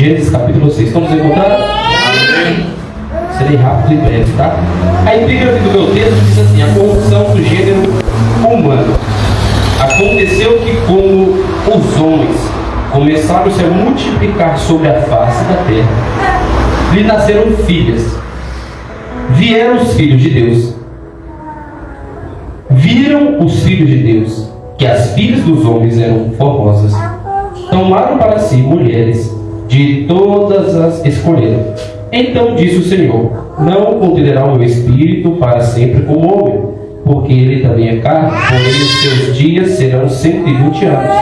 Gênesis capítulo 6. Estamos encontrando? Serei rápido e breve, tá? A epígrafe do meu texto diz assim: a corrupção do gênero humano. Aconteceu que, como os homens começaram -se a multiplicar sobre a face da terra, lhe nasceram filhas. Vieram os filhos de Deus. Viram os filhos de Deus que as filhas dos homens eram formosas. Tomaram para si mulheres, de todas as escolheram. Então disse o Senhor: não contenderá o meu espírito para sempre com o homem, porque ele também é carne, porém os seus dias serão 120 anos.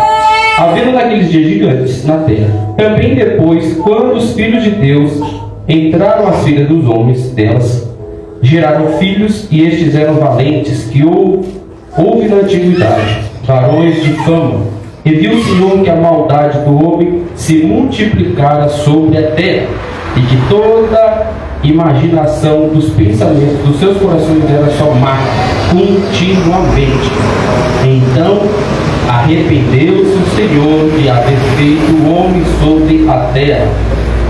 Havendo naqueles dias gigantes na terra. Também depois, quando os filhos de Deus entraram as filhas dos homens delas, geraram filhos, e estes eram valentes, que houve na antiguidade, varões de fama. E viu o Senhor que a maldade do homem se multiplicara sobre a terra, e que toda imaginação dos pensamentos dos seus corações era só má continuamente. Então arrependeu-se o Senhor de haver feito o homem sobre a terra,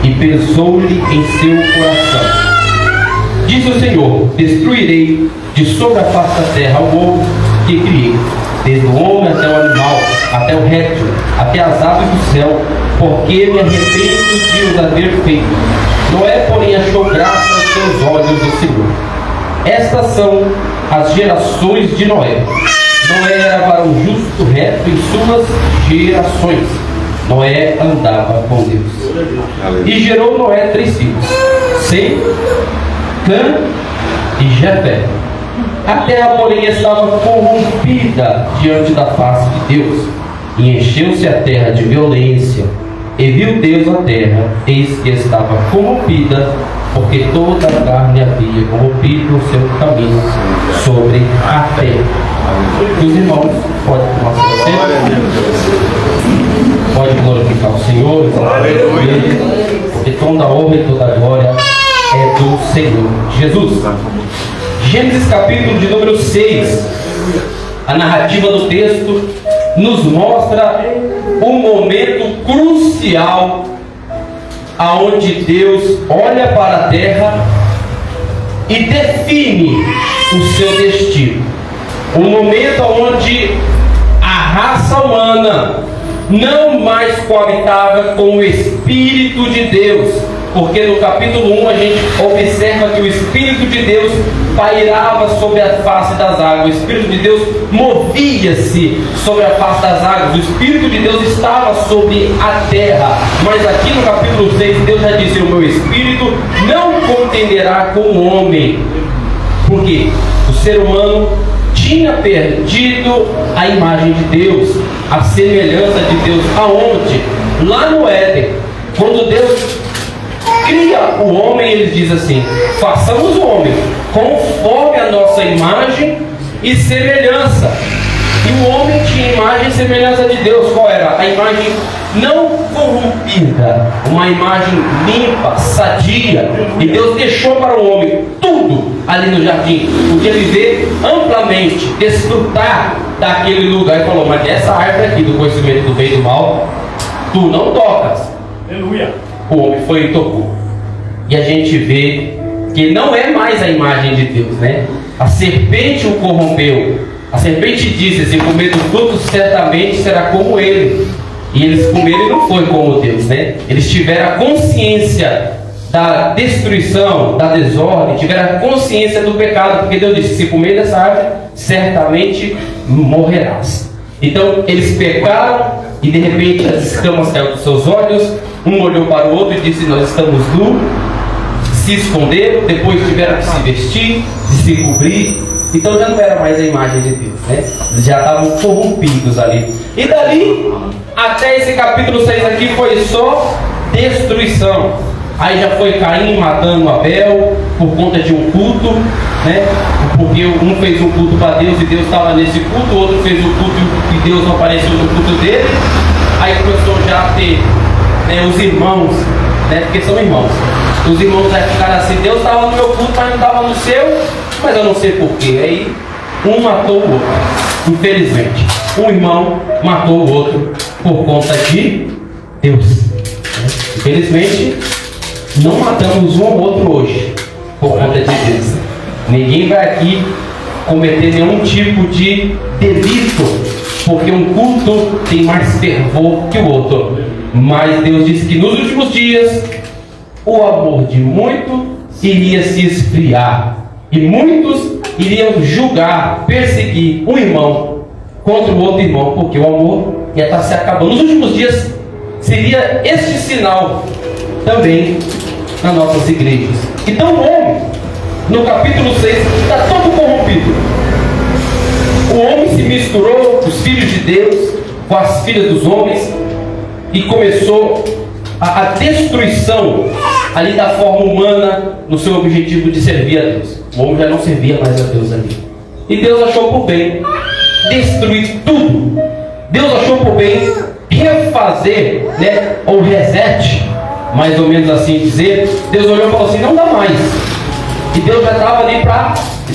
e pensou-lhe em seu coração. Disse o Senhor: destruirei de sobre a face da terra o homem que criei, desde o homem até o animal, até o réptil, até as aves do céu, porque me arrependo de os haver feito. Noé, porém, achou graça aos seus olhos do Senhor. Estas são as gerações de Noé. Noé era varão justo, reto em suas gerações. Noé andava com Deus. E gerou Noé 3 filhos: Sem, Cã e Jefé. A terra, porém, estava corrompida diante da face de Deus, e encheu-se a terra de violência. E viu Deus a terra, eis que estava corrompida, porque toda a carne havia corrompido o seu caminho sobre a terra. Os irmãos podem tomar seu assento. Pode glorificar o Senhor, porque toda a honra e toda a glória é do Senhor Jesus. Gênesis capítulo de número 6. A narrativa do texto nos mostra um momento crucial aonde Deus olha para a terra e define o seu destino. Um momento onde a raça humana não mais coabitava com o Espírito de Deus, porque no capítulo 1 a gente observa que o Espírito de Deus pairava sobre a face das águas, o Espírito de Deus movia-se sobre a face das águas, o Espírito de Deus estava sobre a terra. Mas aqui no capítulo 6 Deus já disse: o meu Espírito não contenderá com o homem, porque o ser humano tinha perdido a imagem de Deus, a semelhança de Deus. Aonde? Lá no Éden, quando Deus cria o homem, ele diz assim: façamos o homem conforme a nossa imagem e semelhança. E o homem tinha imagem e semelhança de Deus. Qual era? A imagem não corrompida, uma imagem limpa, sadia. E Deus deixou para o homem tudo ali no jardim. Podia viver amplamente, desfrutar daquele lugar. E falou: mas essa árvore aqui do conhecimento do bem e do mal, tu não tocas. Aleluia. O homem foi e tocou. E a gente vê que não é mais a imagem de Deus, né? A serpente o corrompeu. A serpente disse: se comer do fruto, certamente será como ele. E eles comeram e não foi como Deus, né? Eles tiveram a consciência da destruição, da desordem, tiveram a consciência do pecado, porque Deus disse: se comer dessa árvore, certamente morrerás. Então eles pecaram, e de repente as escamas caíram dos seus olhos. Um olhou para o outro e disse: nós estamos nus. Se esconderam, depois tiveram que se vestir, de se cobrir. Então já não era mais a imagem de Deus, né? Eles já estavam corrompidos ali. E dali até esse capítulo 6 aqui foi só destruição. Aí já foi Caim matando Abel por conta de um culto, né? Porque um fez um culto para Deus e Deus estava nesse culto, o outro fez um culto e Deus não apareceu no culto dele. Aí começou já a ter, né, os irmãos, né? Porque são irmãos. Os irmãos já ficaram assim: Deus estava no meu culto, mas não estava no seu, mas eu não sei porquê. Aí um matou o outro, infelizmente. Um irmão matou o outro por conta de Deus. Felizmente, não matamos um ao outro hoje, por conta de Deus. Ninguém vai aqui cometer nenhum tipo de delito, porque um culto tem mais fervor que o outro. Mas Deus disse que nos últimos dias, o amor de muito iria se esfriar, e muitos iriam julgar, perseguir um irmão contra o outro irmão, porque o amor ia estar se acabando. Nos últimos dias, seria este sinal também nas nossas igrejas. Então o homem, no capítulo 6, está todo corrompido. O homem se misturou com os filhos de Deus, com as filhas dos homens, e começou a destruição ali da forma humana, no seu objetivo de servir a Deus. O homem já não servia mais a Deus ali. E Deus achou por bem destruir tudo. Deus achou por bem refazer, ou reset, mais ou menos assim dizer. Deus olhou e falou assim: não dá mais. E Deus já estava ali para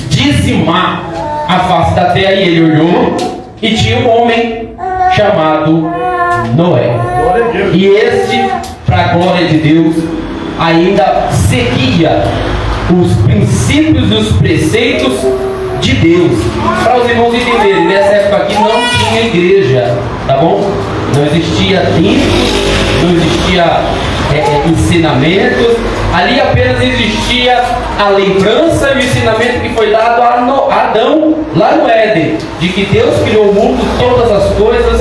dizimar a face da terra. E ele olhou e tinha um homem chamado Noé. E este, para a glória de Deus, ainda seguia os princípios e os preceitos de Deus. Para os irmãos entenderem, nessa época aqui não tinha igreja, tá bom? Não existia templos, não existia ensinamentos. Ali apenas existia a lembrança e o ensinamento que foi dado a Adão lá no Éden, de que Deus criou o mundo, todas as coisas,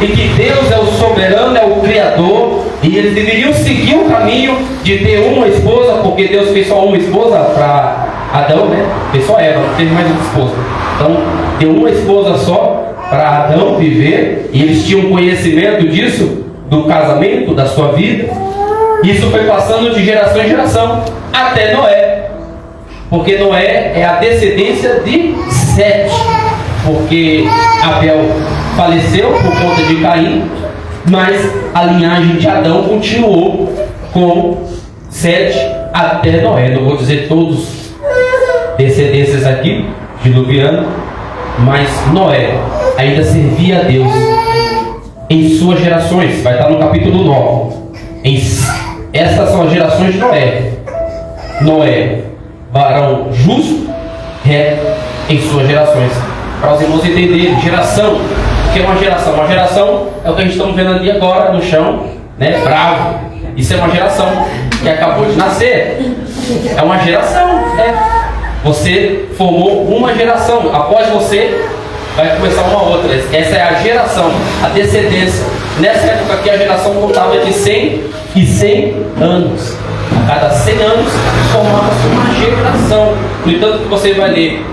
e que Deus é o soberano, é o Criador, e eles deveriam seguir o caminho de ter uma esposa, porque Deus fez só uma esposa para Adão, fez só Eva, não teve mais uma esposa. Então deu uma esposa só para Adão viver, e eles tinham conhecimento disso, do casamento, da sua vida. Isso foi passando de geração em geração até Noé, porque Noé é a descendência de Sete, porque Abel faleceu por conta de Caim, mas a linhagem de Adão continuou com Sete até Noé. Não vou dizer todos descendências aqui, diluviano, mas Noé ainda servia a Deus em suas gerações. Vai estar no capítulo 9. Essas são as gerações de Noé. Noé, varão justo, reto em suas gerações. Para os irmãos entenderem, geração. O que é uma geração? Uma geração é o que a gente está vendo ali agora no chão, bravo. Isso é uma geração que acabou de nascer. É uma geração, Você formou uma geração. Após você, vai começar uma outra. Essa é a geração, a descendência. Nessa época aqui, a geração contava de 100 e 100 anos. A cada 100 anos, formava-se uma geração. No entanto, que você vai ler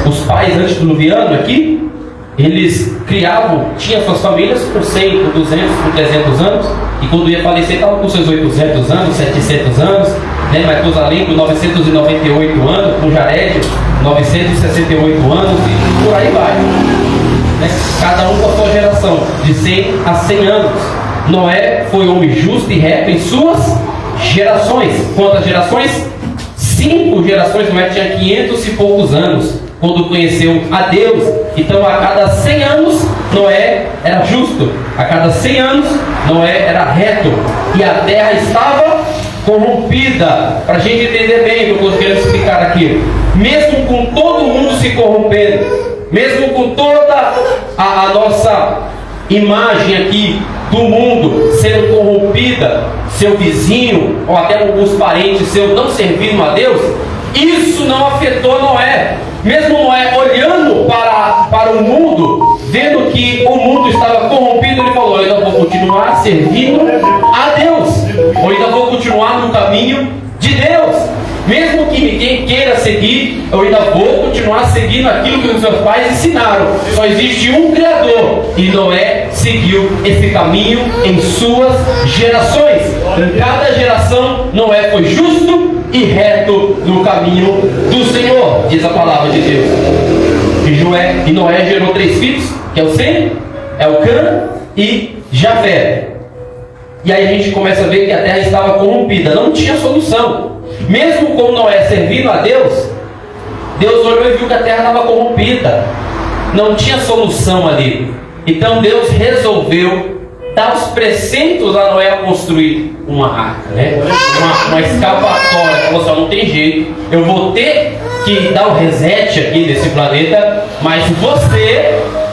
os pais antediluvianos aqui, eles criavam, tinham suas famílias por 100, por 200, por 300 anos, e quando ia falecer, estava com seus 800 anos, 700 anos, Matusalém com 998 anos, com Jared 968 anos, e por aí vai. Cada um com a sua geração, de 100 a 100 anos. Noé foi homem justo e reto em suas gerações. Quantas gerações? 5 gerações. Noé tinha 500 e poucos anos quando conheceu a Deus. Então a cada 100 anos Noé era justo, a cada 100 anos Noé era reto, e a terra estava corrompida. Para a gente entender bem o que eu estou querendo explicar aqui, mesmo com todo mundo se corrompendo, mesmo com toda a nossa imagem aqui do mundo sendo corrompida, seu vizinho ou até alguns parentes seus não servindo a Deus, isso não afetou Noé. Mesmo Noé olhando para o mundo, vendo que o mundo estava corrompido, ele falou: eu ainda vou continuar servindo a Deus, eu ainda vou continuar no caminho de Deus. Mesmo que ninguém queira seguir, eu ainda vou continuar seguindo aquilo que os meus pais ensinaram. Só existe um Criador, e Noé seguiu esse caminho em suas gerações. Em cada geração, Noé foi justo e reto no caminho do Senhor, diz a palavra de Deus. E Noé gerou 3 filhos, que é o Sem, é o Cã e Jafé. E aí a gente começa a ver que a terra estava corrompida, não tinha solução. Mesmo com Noé servindo a Deus, Deus olhou e viu que a terra estava corrompida, não tinha solução ali. Então Deus resolveu dar os preceitos a Noé a construir uma arca, né? Uma escapatória. Falou assim, não tem jeito, eu vou ter que dar o reset aqui desse planeta, mas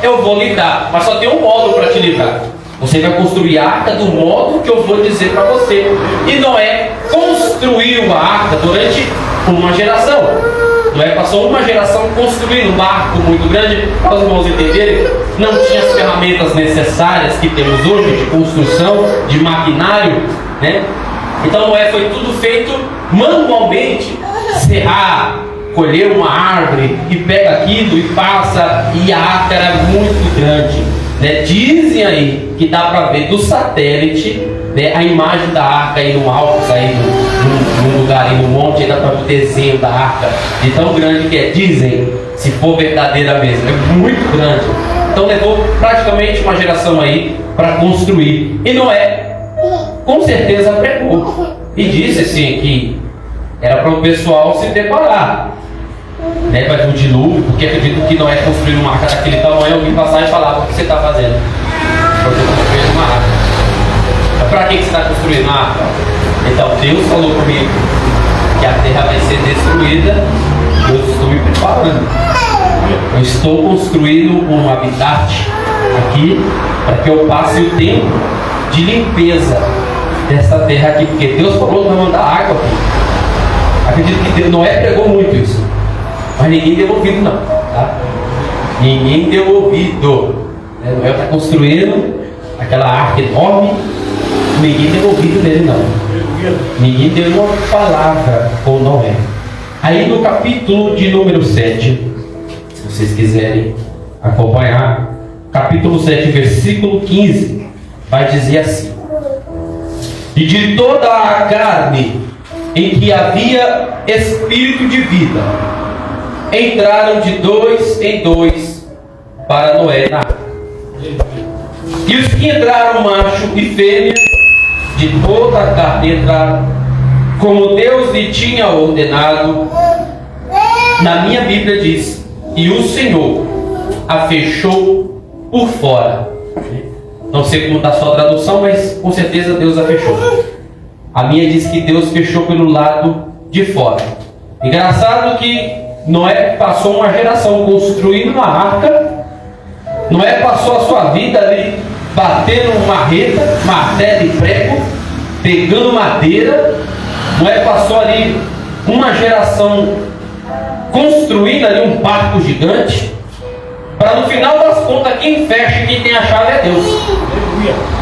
eu vou lhe dar. Mas só tem um modo para te lidar. Você vai construir a arca do modo que eu vou dizer para você. E Noé construiu a arca durante uma geração. Noé passou uma geração construindo um barco muito grande. Para os irmãos entenderem, não tinha as ferramentas necessárias que temos hoje de construção, de maquinário, né? Então Noé foi tudo feito manualmente. Serrar, colher uma árvore e pega aquilo e passa, e a arca era muito grande, né? Dizem aí que dá para ver do satélite, né, a imagem da arca aí no alto, aí num lugar aí no monte, aí dá para ver o desenho da arca, de tão grande que é, dizem, se for verdadeira mesmo, é muito grande. Então levou praticamente uma geração aí para construir. E Noé, com certeza, pregou e disse assim que era para o pessoal se preparar, né, para o dilúvio, porque acredito que Noé construiu uma arca daquele tamanho, alguém passar e falar: o que você está fazendo? Você está construindo uma arca. Para que você está construindo uma arca? Então Deus falou comigo que a terra vai ser destruída. Eu estou me preparando. Eu estou construindo um habitat aqui para que eu passe o tempo de limpeza dessa terra aqui, porque Deus falou que vai mandar água aqui. Acredito que Noé pregou muito isso, mas ninguém deu ouvido não, tá? Ninguém deu ouvido, né? Noé está construindo aquela arca enorme, ninguém deu ouvido nele não. Ninguém deu uma palavra com Noé. Aí no capítulo de número 7, se vocês quiserem acompanhar, capítulo 7, versículo 15, vai dizer assim: e de toda a carne em que havia espírito de vida, entraram de 2 em 2 para Noé na arca. E os que entraram, macho e fêmea, de toda a carne entraram, como Deus lhe tinha ordenado. Na minha Bíblia diz: e o Senhor a fechou por fora. Não sei como está a sua tradução, mas com certeza Deus a fechou. A minha diz que Deus fechou pelo lado de fora. Engraçado que Noé passou uma geração construindo uma arca. Noé passou a sua vida ali batendo marreta, martelo e prego, pegando madeira. Noé passou ali uma geração construindo ali um barco gigante, para no final das contas quem fecha e quem tem a chave é Deus,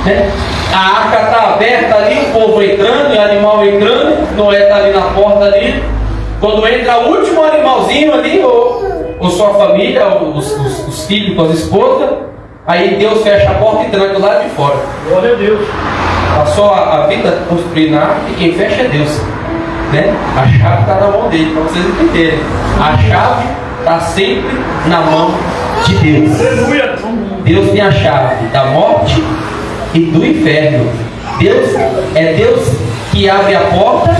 né? A arca está aberta ali, o povo entrando, e o animal entrando, Noé está ali na porta ali. Quando entra o último animalzinho ali, ou sua família, ou os filhos com as esposas, aí Deus fecha a porta e tranca do lado de fora. Glória a Deus. Passou a vida construindo a arca e quem fecha é Deus, né? A chave está na mão dele, para vocês entenderem. A chave está sempre na mão de Deus. Deus tem a chave da morte e do inferno. Deus é Deus que abre a porta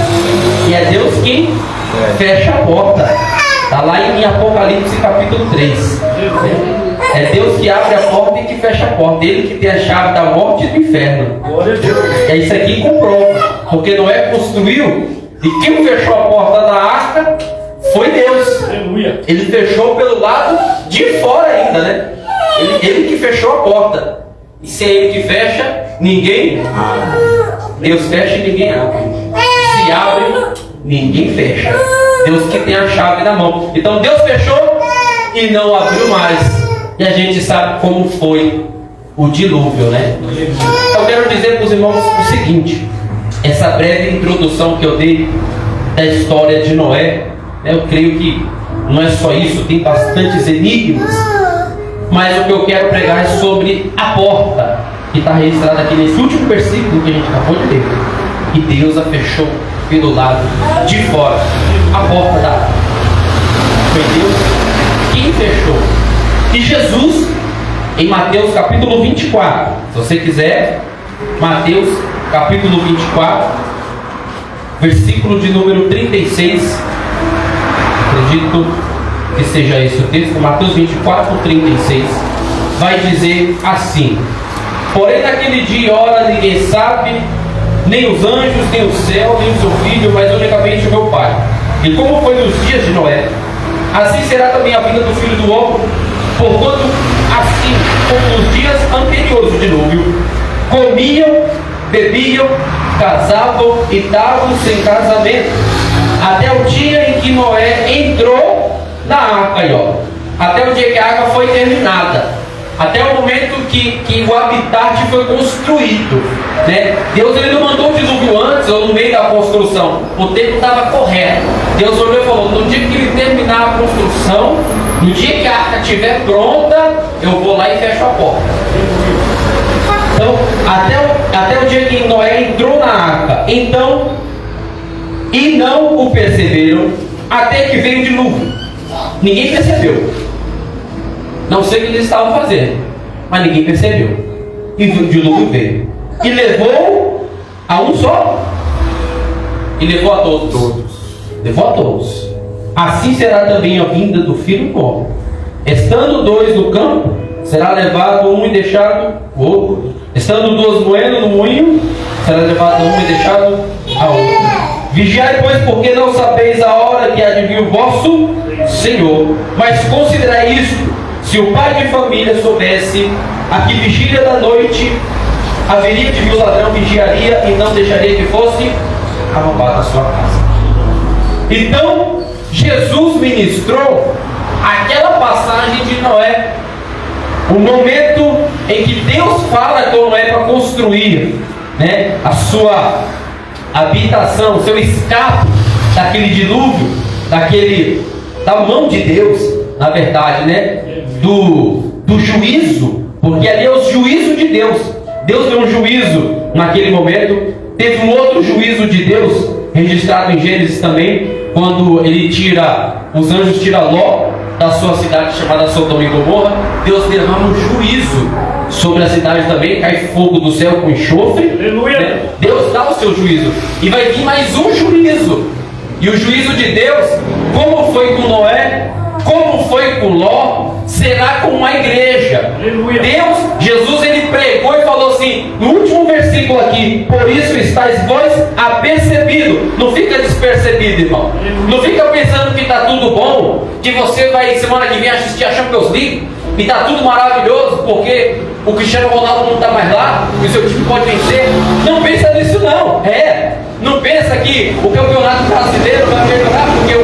e é Deus quem fecha a porta. Está lá em Apocalipse capítulo 3. É Deus que abre a porta e que fecha a porta. Ele que tem a chave da morte e do inferno. É isso aqui que comprova. Porque Noé construiu, e quem fechou a porta da arca foi Deus. Ele fechou pelo lado de fora ainda, né? Ele que fechou a porta. E se é ele que fecha, ninguém abre. Deus fecha e ninguém abre. Se abre, ninguém fecha. Deus que tem a chave na mão. Então Deus fechou e não abriu mais. E a gente sabe como foi o dilúvio, né? Eu quero dizer para os irmãos o seguinte: essa breve introdução que eu dei da história de Noé, eu creio que não é só isso, tem bastantes enigmas, mas o que eu quero pregar é sobre a porta, que está registrada aqui nesse último versículo que a gente acabou de ler. E Deus a fechou pelo lado de fora, a porta da arca. Foi Deus quem fechou. E Jesus, em Mateus capítulo 24, se você quiser, Mateus capítulo 24, versículo de número 36, acredito que seja esse o texto, Mateus 24, 36, vai dizer assim: Porém naquele dia e hora ninguém sabe, nem os anjos, nem o céu, nem o seu filho, mas unicamente o meu Pai. E como foi nos dias de Noé, assim será também a vinda do Filho do Homem. Porquanto assim como nos dias anteriores do dilúvio, comiam, bebiam, casavam e estavam sem casamento, até o dia em que Noé entrou na arca, até o dia que a arca foi terminada, até o momento que o habitat foi construído, né? Deus ele não mandou o dilúvio antes ou no meio da construção, o tempo estava correto. Deus olhou e falou: no dia que ele terminar a construção, no dia que a arca estiver pronta, eu vou lá e fecho a porta. Então, até o dia que Noé entrou na arca, então, e não o perceberam, até que veio o dilúvio. Ninguém percebeu. Não sei o que eles estavam fazendo, mas ninguém percebeu. E o dilúvio veio. E levou a um só. E levou a todos. Levou a todos. Assim será também a vinda do Filho do Homem. Estando dois no campo, será levado um e deixado o outro. Estando duas moendo no moinho, será levado um e deixado a outro. Vigiai, pois, porque não sabeis a hora que há de vir o vosso Senhor. Mas considerai isto: se o pai de família soubesse a que vigília da noite haveria de vir o ladrão, vigiaria e não deixaria que fosse arrombada a sua casa. Então, Jesus ministrou aquela passagem de Noé, o momento em que Deus fala com Noé para construir, né, a sua habitação, o seu escape daquele dilúvio, da mão de Deus, na verdade, né, do juízo, porque ali é o juízo de Deus. Deus deu um juízo naquele momento. Teve um outro juízo de Deus registrado em Gênesis também, quando os anjos tiram Ló da sua cidade chamada Sodoma e Gomorra. Deus derrama um juízo sobre a cidade também, cai fogo do céu com enxofre, né? Deus dá o seu juízo, e vai vir mais um juízo. E o juízo de Deus, como foi com Noé, como foi com Ló, será com a igreja. Jesus ele pregou e falou assim, no último versículo aqui: por isso estáis vós apercebidos. Não fica despercebido, irmão. Não fica pensando que está tudo bom, que você vai semana que vem assistir a Champions League e está tudo maravilhoso porque o Cristiano Ronaldo não está mais lá e o seu time pode vencer. Não pensa nisso não. Não pensa que o campeonato brasileiro vai melhorar porque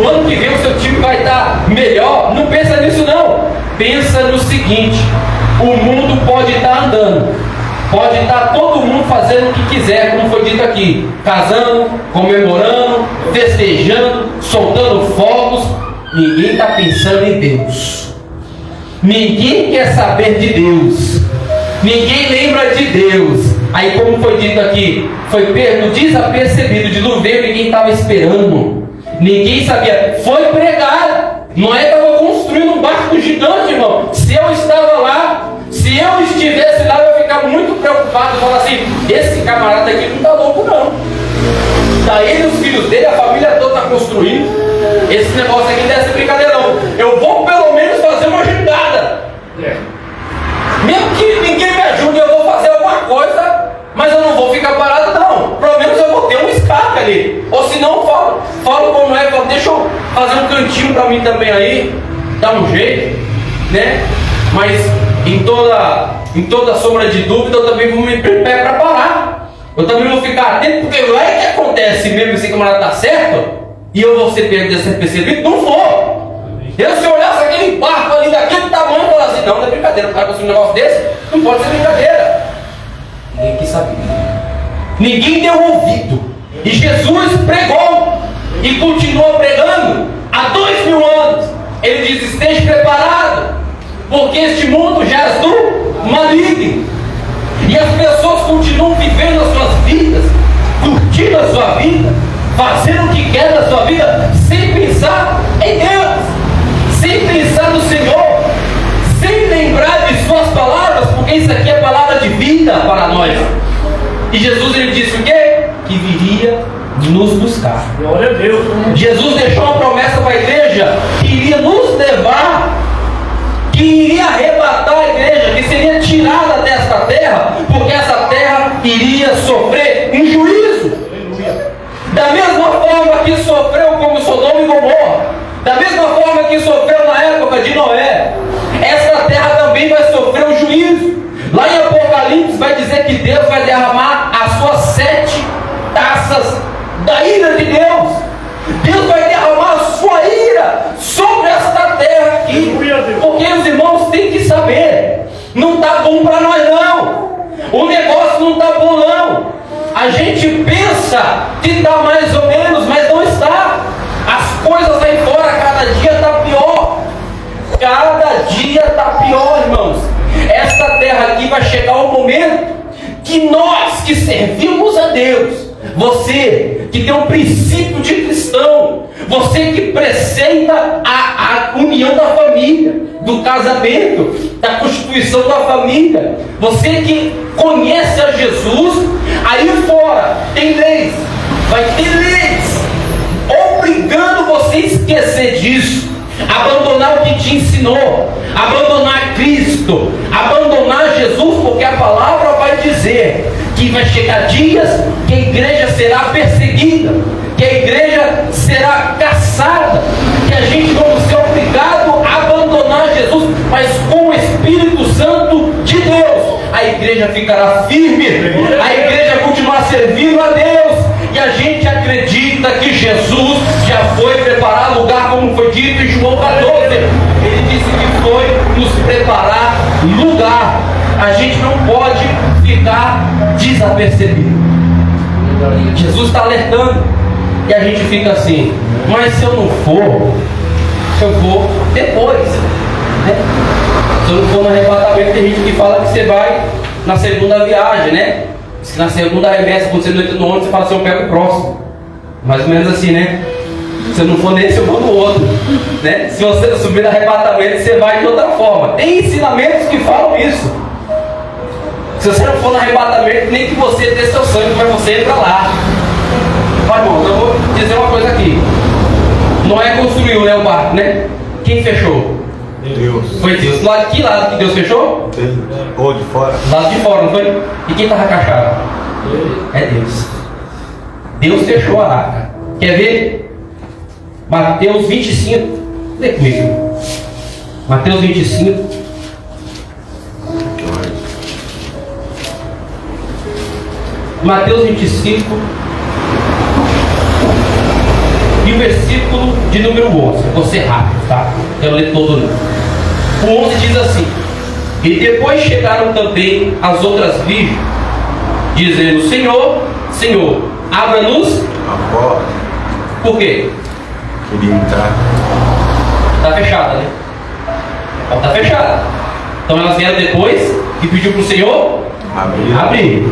o ano que vem o seu time vai estar melhor. Não pensa nisso não. Pensa no seguinte: o mundo pode estar andando, pode estar todo mundo fazendo o que quiser, como foi dito aqui, casando, comemorando, festejando, soltando fogos. Ninguém está pensando em Deus. Ninguém quer saber de Deus. Ninguém lembra de Deus. Aí, como foi dito aqui, foi pego desapercebido, o dilúvio veio, ninguém estava esperando, ninguém sabia. Foi pregado. Noé estava construindo um barco gigante, irmão. Se eu estava lá, se eu estivesse lá, eu ia ficar muito preocupado, falar assim: esse camarada aqui não está louco não. Está ele, os filhos dele, a família toda está construindo. Esse negócio aqui não deve ser brincadeira não. Eu vou pelo menos fazer uma jangada. Mesmo que ninguém me ajude, eu vou fazer alguma coisa, mas eu não vou ficar parado não. Pelo menos eu vou ter um escape ali. Ou se não, falo como é, deixa eu fazer um cantinho para mim também aí, dá um jeito, né? Mas em toda sombra de dúvida, eu também vou me preparar. Eu também vou ficar atento, porque lá é que acontece mesmo, esse camarada tá certo, e eu vou ser percebido, não vou. Eu, se eu olhasse aquele barco ali daquele tamanho, eu falasse assim: não, não é brincadeira, o cara conseguir um negócio desse, não pode ser brincadeira. Ninguém quis saber. Ninguém deu ouvido. E Jesus pregou e continua pregando há 2000 anos. Ele diz: esteja preparado, porque este mundo jaz do maligno. E as pessoas continuam vivendo as suas vidas, curtindo a sua vida, fazendo o que quer da sua vida, sem pensar em Deus, sem pensar no Senhor, sem lembrar de suas palavras, porque isso aqui é palavra de vida para nós. E Jesus ele disse o quê? Que viria nos buscar. Glória a Deus. Jesus deixou uma promessa para a igreja que iria nos levar, que que iria arrebatar a igreja, que seria tirada desta terra, porque essa terra iria sofrer um juízo. Da mesma forma que sofreu como Sodoma e Gomorra, da mesma forma que sofreu na época de Noé, esta terra também vai sofrer um juízo. Lá em Apocalipse vai dizer que Deus vai derramar as suas 7 taças da ira de Deus. Deus vai derramar a sua ira sobre esta terra aqui. Porque os irmãos têm que saber, não está bom para nós não. O negócio não está bom não. A gente pensa que está mais ou menos, mas não está. As coisas aí fora, cada dia está pior. Cada dia está pior, irmãos. Esta terra aqui vai chegar um momento que nós que servimos a Deus, você que tem um princípio de cristão, você que preceda a união da família, do casamento, da constituição da família, você que conhece a Jesus, aí fora tem leis, vai ter leis obrigando você a esquecer disso, abandonar o que te ensinou, abandonar Cristo, abandonar Jesus, porque a palavra vai dizer que vai chegar dias que a igreja será perseguida, que a igreja será caçada, que a gente vai ser obrigado a abandonar Jesus, mas com o Espírito Santo de Deus, a igreja ficará firme, a igreja continuará servindo a Deus, e a gente acredita que Jesus já foi preparar lugar, como foi dito em João 14. Ele disse que foi nos preparar lugar. A gente não pode ficar desapercebido. Jesus está alertando, e a gente fica assim, mas se eu não for, eu vou depois, né? Se eu não for no arrebatamento, tem gente que fala que você vai na segunda viagem, né? Se na segunda remessa, quando você não entra no ônibus, você fala assim, eu pego o próximo. Mais ou menos assim, né? Se eu não for nesse, eu vou no outro, né? Se você não subir no arrebatamento, você vai de outra forma. Tem ensinamentos que falam isso. Se você não for no arrebatamento, nem que você dê seu sangue, mas você entra lá. Mas, irmãos, eu vou dizer uma coisa aqui. Noé construiu, né, o barco, né? Quem fechou? Deus. Foi Deus. Que lado que Deus fechou? Ou de fora? Lado de fora, não foi? E quem estava cachado? É Deus. Deus fechou a arca. Quer ver? Mateus 25. Lê comigo. Mateus 25. Mateus 25. E o versículo de número 11. Eu vou ser rápido, tá? Eu ler todo não. O 11 diz assim: e depois chegaram também as outras virgens, dizendo: Senhor, Senhor, abra-nos A porta. Por quê? Queria entrar. Está fechada, né? A porta está fechada. Então elas vieram depois e pediu para o Senhor abrir.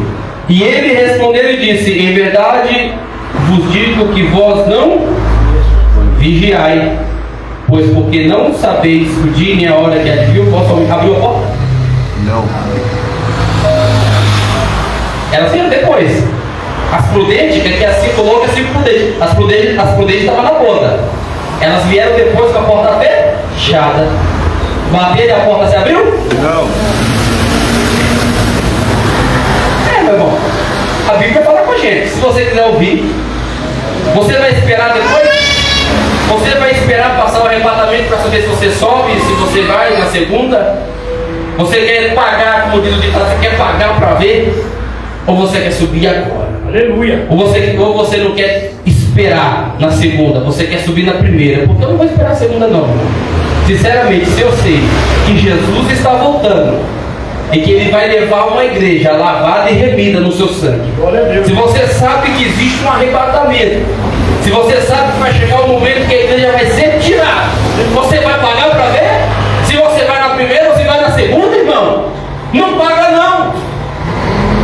E ele respondeu e disse: em verdade vos digo que vós não vigiai, pois porque não sabeis o dia nem a hora que adivinha o vosso homem. Abriu a porta? Não. Elas vieram depois. As prudentes, que aqui é 5 longas e 5 prudentes. As prudentes estavam na porta. Elas vieram depois com a porta fechada. Bateram e a porta se abriu? Não. Meu irmão, a Bíblia fala com a gente. Se você quiser ouvir, você vai esperar depois? Você vai esperar passar o arrebatamento para saber se você sobe, se você vai na segunda? Você quer pagar, como diz o ditado, você quer pagar para ver? Ou você quer subir agora? Aleluia. Ou você não quer esperar na segunda, você quer subir na primeira? Porque eu não vou esperar a segunda não. Sinceramente, se eu sei que Jesus está voltando e que Ele vai levar uma igreja lavada e remida no seu sangue, Glória a Deus. se você sabe que existe um arrebatamento, se você sabe que vai chegar o momento que a igreja vai ser tirada, você vai pagar para ver? Se você vai na primeira ou se vai na segunda, irmão? Não paga não.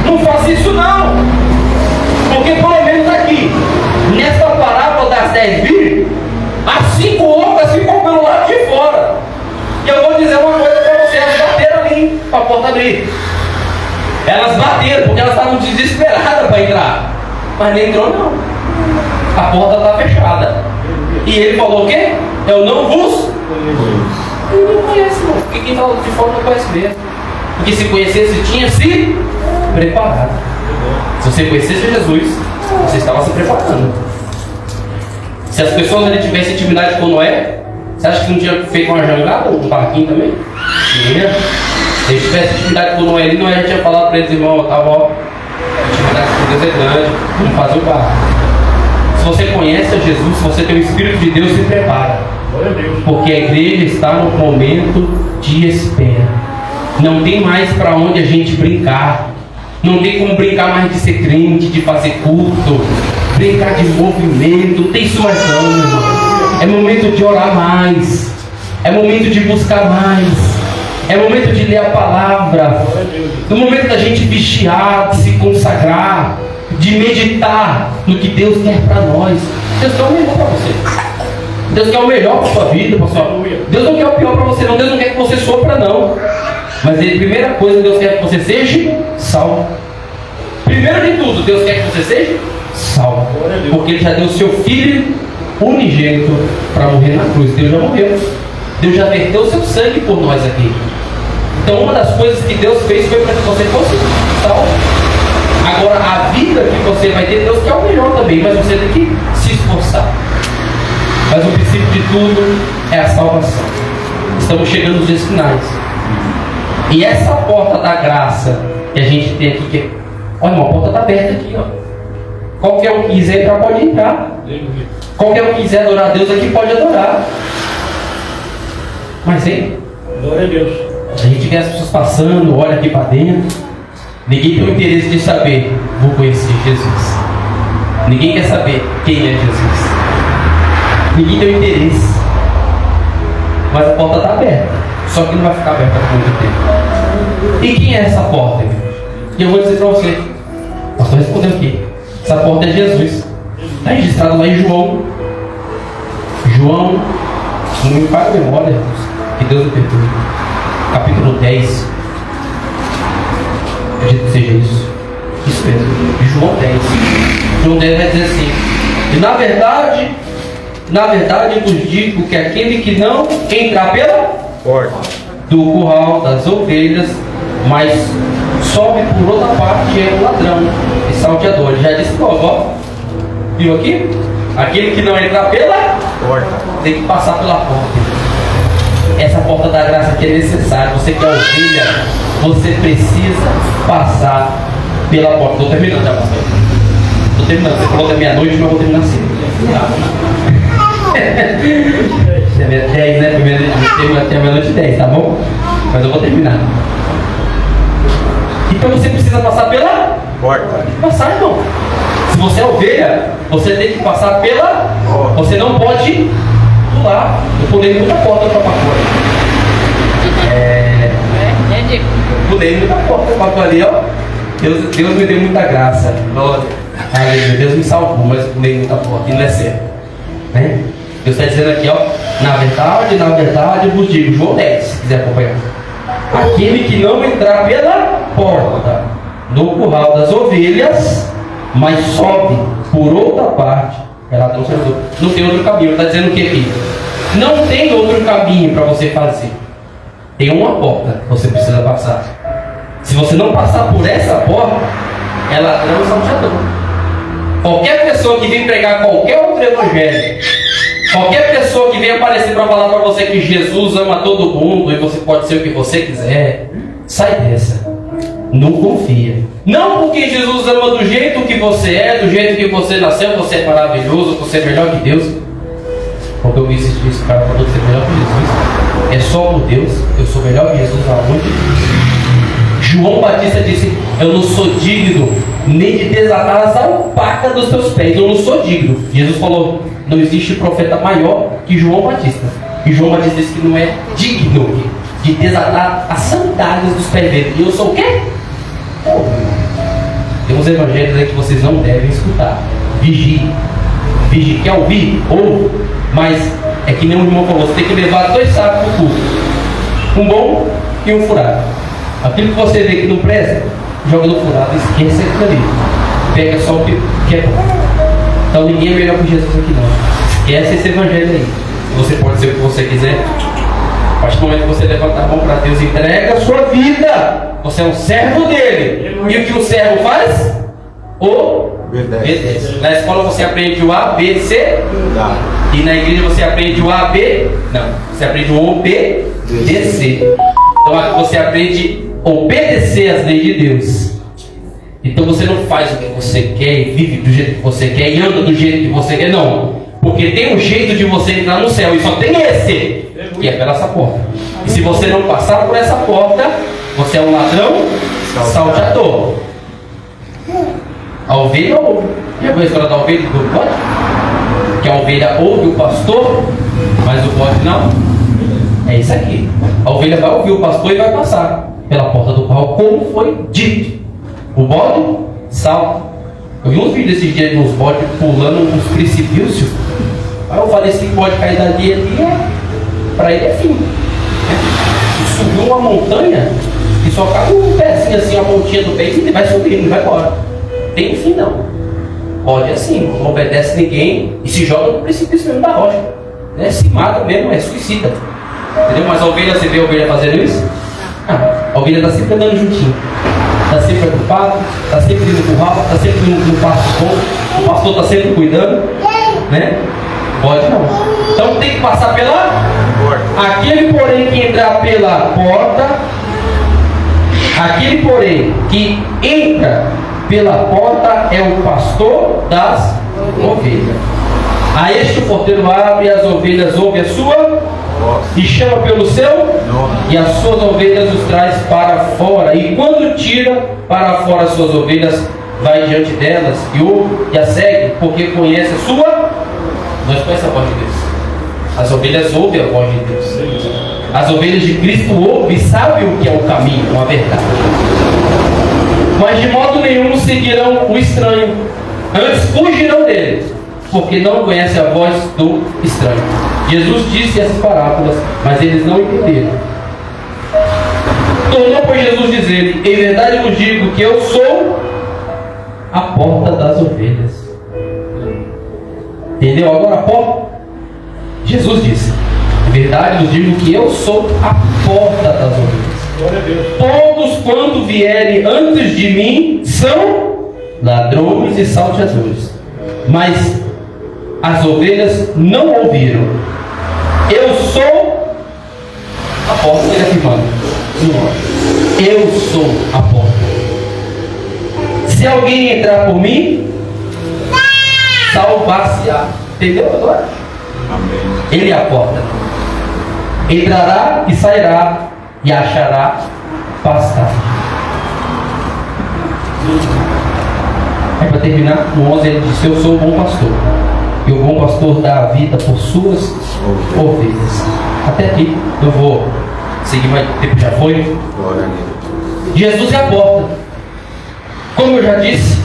Não faça isso não. Porque pelo menos aqui, nessa parábola das 10 virgens, as 5 outras ficam pelo lado de fora. E eu vou dizer uma coisa para você: elas bateram ali para a porta abrir. Elas bateram porque elas estavam desesperadas para entrar. Mas nem entrou não. A porta está fechada. E ele falou o quê? Eu não vos conheço. Não conheço não. Porque quem está de fora não conhece mesmo. Porque se conhecesse, tinha se preparado. Se você conhecesse Jesus, você estava se preparando. Se as pessoas ali tivessem intimidade com Noé, você acha que não tinha feito uma jangada, um barquinho também? Tinha. Se eles tivessem intimidade com Noé ali, Noé já tinha falado para eles, irmão, estava, ó, a intimidade com Deus é grande, vamos fazer o barco. Se você conhece a Jesus, se você tem o Espírito de Deus, se prepara. Porque a igreja está no momento de espera. Não tem mais para onde a gente brincar. Não tem como brincar mais de ser crente, de fazer culto, brincar de movimento. Não tem isso mais não, meu irmão. É momento de orar mais. É momento de buscar mais. É momento de ler a palavra. É momento da gente vigiar, de se consagrar, de meditar no que Deus quer para nós. Deus quer o melhor para você. Deus quer o melhor para a sua vida, pessoal. Deus não quer o pior para você, não. Deus não quer que você sofra, não. Mas a primeira coisa, Deus quer que você seja salvo. Primeiro de tudo, Deus quer que você seja salvo. Porque Ele já deu o seu Filho unigênito para morrer na cruz. Deus já morreu. Deus já verteu o seu sangue por nós aqui. Então uma das coisas que Deus fez foi para que você fosse salvo. Agora a vida que você vai ter, Deus quer o melhor também, mas você tem que se esforçar. Mas o princípio de tudo é a salvação. Estamos chegando nos dias finais. E essa porta da graça que a gente tem aqui, que, olha, uma porta está aberta aqui, ó. Qualquer um que quiser entrar, pode entrar. Qualquer um que quiser adorar a Deus aqui, pode adorar. Mas, hein? Glória a Deus. A gente vê as pessoas passando, olha aqui para dentro. Ninguém tem o interesse de saber, vou conhecer Jesus. Ninguém quer saber quem é Jesus. Ninguém tem o interesse. Mas a porta está aberta. Só que não vai ficar aberta por muito tempo. E quem é essa porta, irmão? E eu vou dizer para você. O pastor respondeu aqui. Essa porta é Jesus. Está registrado lá em João. João, não me falha a memória, irmãos. Que Deus me perdoe. Capítulo 10. Acredito que seja isso. Isso mesmo. João 10. João 10 vai dizer assim. E na verdade vos digo que aquele que não entrar pela porta do curral das ovelhas, mas sobe por outra parte, é um ladrão e salteador. Ele já disse logo, ó. Viu aqui? Aquele que não entrar pela porta tem que passar pela porta. Essa porta da graça aqui é necessária. Você que é ovelha, você precisa passar pela porta. Estou terminando já, pastor. Estou terminando. Você falou da meia-noite, mas eu vou terminar cedo. 10, né? Primeiro até a meia-noite 10, tá bom? Mas eu vou terminar. Então você precisa passar pela porta. Tem que passar, irmão. Se você é ovelha, você tem que passar pela porta. Você não pode pular. Eu pulei muita porta para fora. Pulei muita porta para ali, ó. Deus me deu muita graça. Aleluia. Deus me salvou, mas eu pulei muita porta. E não é certo, né? Deus está dizendo aqui, ó. Na verdade, vos digo, João 10, se quiser acompanhar. Aquele que não entrar pela porta no curral das ovelhas, mas sobe por outra parte, é ladrão salteador. Não tem outro caminho. Está dizendo o que aqui? Não tem outro caminho para você fazer. Tem uma porta que você precisa passar. Se você não passar por essa porta, é ladrão salteador. Qualquer pessoa que vem pregar qualquer outro evangelho, qualquer pessoa que vem aparecer para falar para você que Jesus ama todo mundo e você pode ser o que você quiser, sai dessa. Não confia. Não porque Jesus ama do jeito que você é, do jeito que você nasceu, você é maravilhoso, você é melhor que Deus. Porque eu vi esse cara falou que você é melhor que Jesus. É só por Deus. Eu sou melhor que Jesus aonde? João Batista disse: eu não sou digno nem de desatar as alpacas dos teus pés. Eu não sou digno. Jesus falou: não existe profeta maior que João Batista. E João Batista disse que não é digno de desatar as sandálias dos pés dele. E eu sou o quê? Tem uns evangelhos aí que vocês não devem escutar. Vigie. Vigie. Quer ouvir? Ouve. Mas é que nem o irmão falou: você tem que levar 2 sacos para o culto. Um bom e um furado. Aquilo que você vê que não presta, joga no furado, esquece aquilo ali. Pega só o que é bom. Então ninguém é melhor que Jesus aqui não. Esquece esse evangelho aí. Você pode ser o que você quiser. partir do momento que você levanta a mão para Deus e entrega a sua vida, você é um servo dele. E o que o servo faz? Obedece. Na escola você aprende o A, B, C. Não. E na igreja você aprende o A, B. Não, você aprende o obedecer. Então aqui você aprende a obedecer às leis de Deus. Então você não faz o que você quer e vive do jeito que você quer e anda do jeito que você quer, não. Porque tem um jeito de você entrar no céu e só tem esse, que é pela essa porta. E se você não passar por essa porta, você é um ladrão salteador. A ovelha ouve. Já viu a história da ovelha e do bode? Que a ovelha ouve o pastor, mas o bode não. É isso aqui. A ovelha vai ouvir o pastor e vai passar pela porta do qual, como foi dito. O bode salta. Eu vi uns vídeos esses dias de uns bodes pulando uns precipícios. Aí eu falei assim, pode cair dali ali, para ele é fim. Ele subiu uma montanha e só cai um pezinho assim, a pontinha do peito, e ele vai subindo, vai embora. Tem fim não. Pode assim, não obedece ninguém e se joga no precipício mesmo da rocha. Né? Se mata mesmo, é suicida. Entendeu? Mas a ovelha, você vê a ovelha fazendo isso? A ovelha está sempre andando juntinho. Está sempre preocupado, está sempre indo para o rabo, está sempre indo no passo bom, o pastor está sempre cuidando, né? Pode não. Então tem que passar pela porta. Aquele, porém, que entrar pela porta, aquele, porém, que entra pela porta é o pastor das ovelhas. A este o porteiro abre e as ovelhas ouvem a sua e chama pelo seu e as suas ovelhas os traz para fora. E quando tira para fora as suas ovelhas, vai diante delas e ouve e a segue, porque conhece a sua. Nós conhecemos a voz de Deus. As ovelhas ouvem a voz de Deus. As ovelhas de Cristo ouvem e sabem o que é o caminho, a verdade. Mas de modo nenhum seguirão o estranho, antes fugirão dele, porque não conhecem a voz do estranho. Jesus disse essas parábolas, mas eles não entenderam. Tornou, pois, Jesus dizer: em verdade vos digo que eu sou a porta das ovelhas. Entendeu agora a porta? Jesus disse: em verdade vos digo que eu sou a porta das ovelhas. Todos quanto vierem antes de mim são ladrões e salteadores, mas as ovelhas não ouviram. Eu sou a porta. Ele afirmando: eu sou a porta. Se alguém entrar por mim, salvar-se-á. Entendeu agora? Amém. Ele é a porta. Entrará e sairá e achará pastagem. É para terminar, no 11 ele disse: eu sou o bom pastor, e o bom pastor dá a vida por suas ovelhas. Até aqui eu vou seguir, mais tempo já foi. Glória a Deus. Jesus é a porta. Como eu já disse,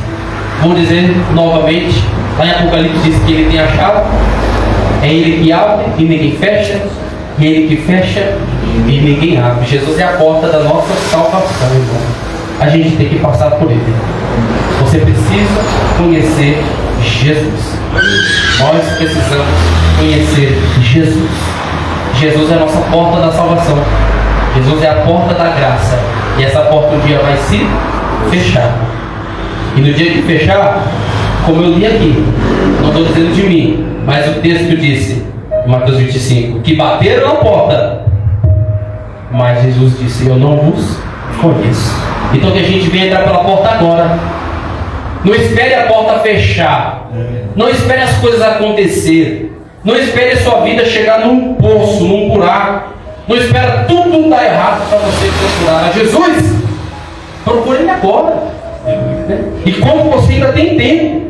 vou dizer novamente, lá em Apocalipse diz que ele tem a chave, é ele que abre e ninguém fecha, e ele que fecha e ninguém abre. Jesus é a porta da nossa salvação, irmão. A gente tem que passar por ele. Você precisa conhecer Jesus. Nós precisamos conhecer Jesus. Jesus é a nossa porta da salvação. Jesus é a porta da graça. E essa porta um dia vai se fechar. E no dia que fechar, como eu li aqui, não estou dizendo de mim, mas o texto disse, em Mateus 25, que bateram na porta, mas Jesus disse: eu não vos conheço. Então que a gente venha entrar pela porta agora. Não espere a porta fechar. Não espere as coisas acontecer. Não espere a sua vida chegar num poço, num buraco. Não espere tudo dar errado para você procurar Jesus. Procure ele agora. Enquanto você ainda tem tempo.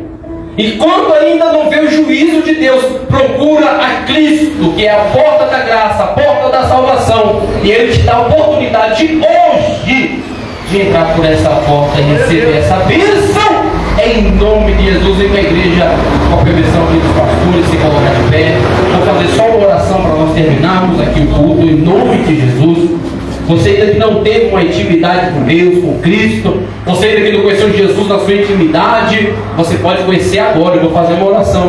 Enquanto ainda não vê o juízo de Deus, procura a Cristo, que é a porta da graça, a porta da salvação. E Ele te dá a oportunidade de hoje de entrar por essa porta e receber essa bênção. Em nome de Jesus, e que a igreja, com a permissão aqui dos pastores, se colocar de pé. Vou fazer só uma oração para nós terminarmos aqui o culto, em nome de Jesus. Você ainda que não teve uma intimidade com Deus, com Cristo, você ainda que não conheceu Jesus na sua intimidade, você pode conhecer agora. Eu vou fazer uma oração.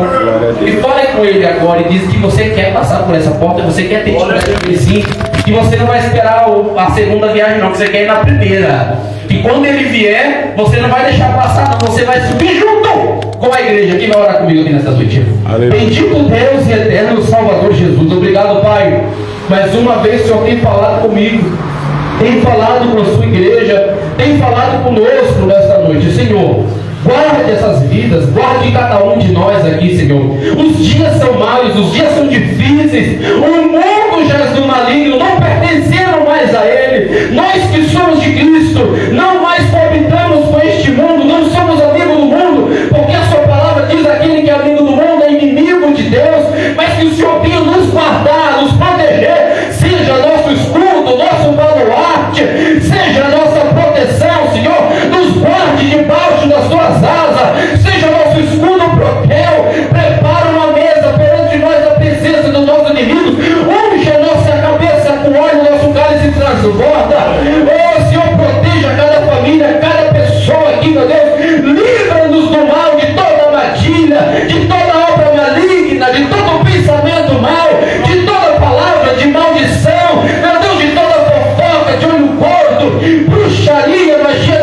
E fale com Ele agora e diz que você quer passar por essa porta, você quer ter intimidade com Ele sim. que você não vai esperar a segunda viagem não, que você quer ir na primeira. E quando ele vier, você não vai deixar passar não, você vai subir junto com a igreja. Quem vai orar comigo aqui nesta noite? Aleluia. Bendito Deus e eterno Salvador Jesus. Obrigado, Pai. Mais uma vez o Senhor tem falado comigo, tem falado com a sua igreja, tem falado conosco nesta noite. Senhor, guarde essas vidas, guarde cada um de nós aqui, Senhor. Os dias são maus, os dias são difíceis. O mundo jaz do maligno, não pertencemos mais a ele. Nós que somos de Cristo, não mais coabitamos com este mundo, não somos amigos do mundo, porque a sua palavra diz: aquele que é amigo do mundo é inimigo de Deus. Mas que o Senhor venha nos guardar, nos proteger, seja nosso escudo, nosso baluarte, seja nossa proteção, Senhor. Nos guarde debaixo das tuas asas, seja nosso escudo broquel. Prepara uma mesa perante nós, a presença dos nossos inimigos. Unge a nossa cabeça com óleo, nosso cálice transborda. Oh Senhor, proteja cada família, cada pessoa aqui, meu Deus. Livra-nos do mal, de toda armadilha, de toda obra maligna, de todo pensamento mau, de toda palavra de maldição, meu Deus, de toda fofoca, de olho gordo, bruxaria, magia